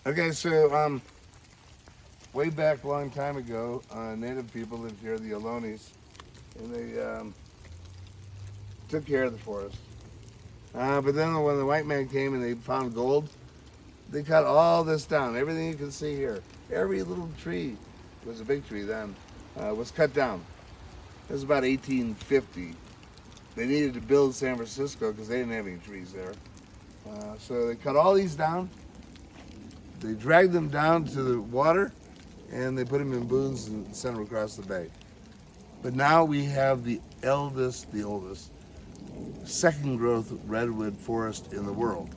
Okay, so way back a long time ago, native people lived here, the Ohlonies, and they took care of the forest. But then when the white man came and they found gold, they cut all this down. Everything you can see here, every little tree, it was a big tree then, was cut down. It was about 1850. They needed to build San Francisco because they didn't have any trees there. So they cut all these down. They dragged them down to the water, and they put them in booths and sent them across the bay. But now we have the oldest, second growth redwood forest in the world,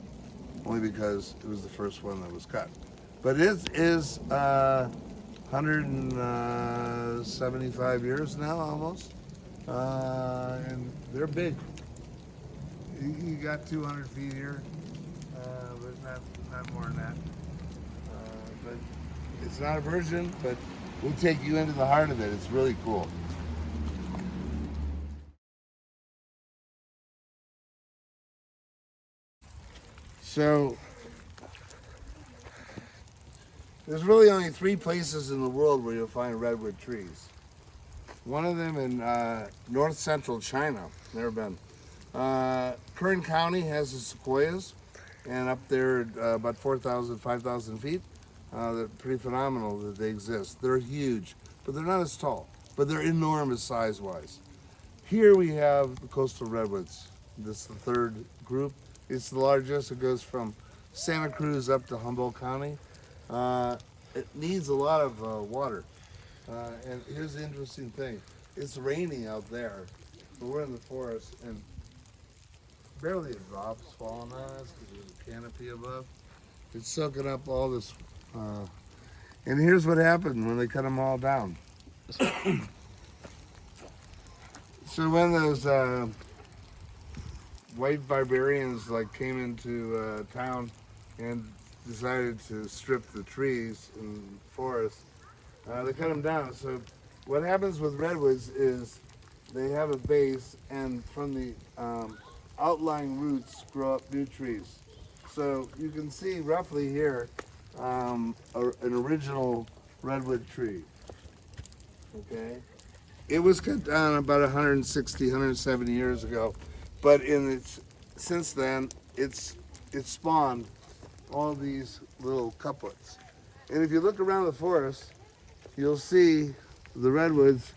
only because it was the first one that was cut. But it is 175 years now almost, and they're big. You got 200 feet here, but not more than that. But it's not a virgin, but we'll take you into the heart of it. It's really cool. So there's really only 3 places in the world where you'll find redwood trees. One of them in north central China. Never been. Kern County has the sequoias, and up there about 4,000, 5,000 feet. They're pretty phenomenal that they exist. They're huge, but they're not as tall, but they're enormous size-wise. Here we have the coastal redwoods. This is the third group. It's the largest. It goes from Santa Cruz up to Humboldt County. It needs a lot of water. And here's the interesting thing. It's raining out there, but we're in the forest, and barely a drop's falling on us because there's a canopy above. It's soaking up all this. And here's what happened when they cut them all down. So when those white barbarians came into town and decided to strip the trees in the forest, they cut them down. So what happens with redwoods is they have a base, and from the outlying roots grow up new trees. So you can see roughly here an original redwood tree. Okay, it was cut down about 160, 170 years ago, but since then it's spawned all these little couplets. And if you look around the forest, you'll see the redwoods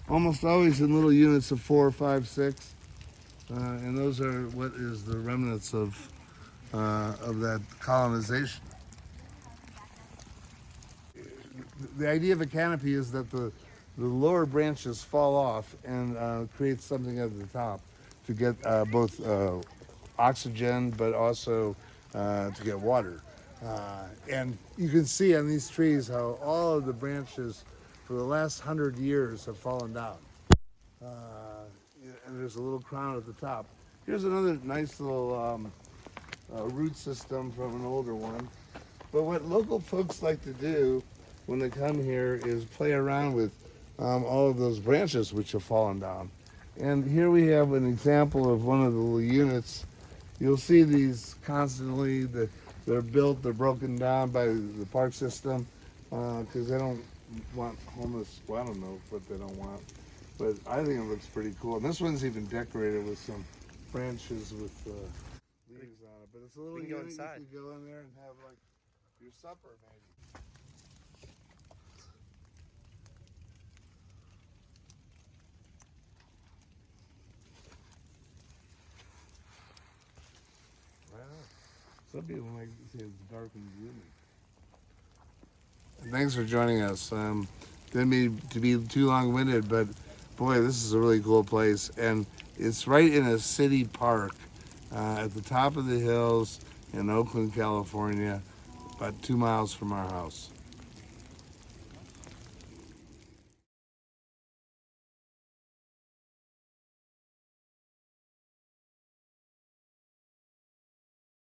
almost always in little units of 4, 5, 6, and those are what is the remnants of that colonization. The idea of a canopy is that the lower branches fall off and create something at the top to get both oxygen, but also to get water. And you can see on these trees how all of the branches for the last 100 years have fallen down. And there's a little crown at the top. Here's another nice little root system from an older one. But what local folks like to do when they come here is play around with all of those branches which have fallen down. And here we have an example of one of the little units. You'll see these constantly. They're built, they're broken down by the park system because they don't want homeless. Well, I don't know what they don't want, but I think it looks pretty cool. And this one's even decorated with some branches with leaves on it. But it's a little unit. You can go in there and have your supper maybe. Some people might say it's dark and gloomy. Thanks for joining us. Didn't mean to be too long-winded, but boy, this is a really cool place. And it's right in a city park at the top of the hills in Oakland, California, about 2 miles from our house.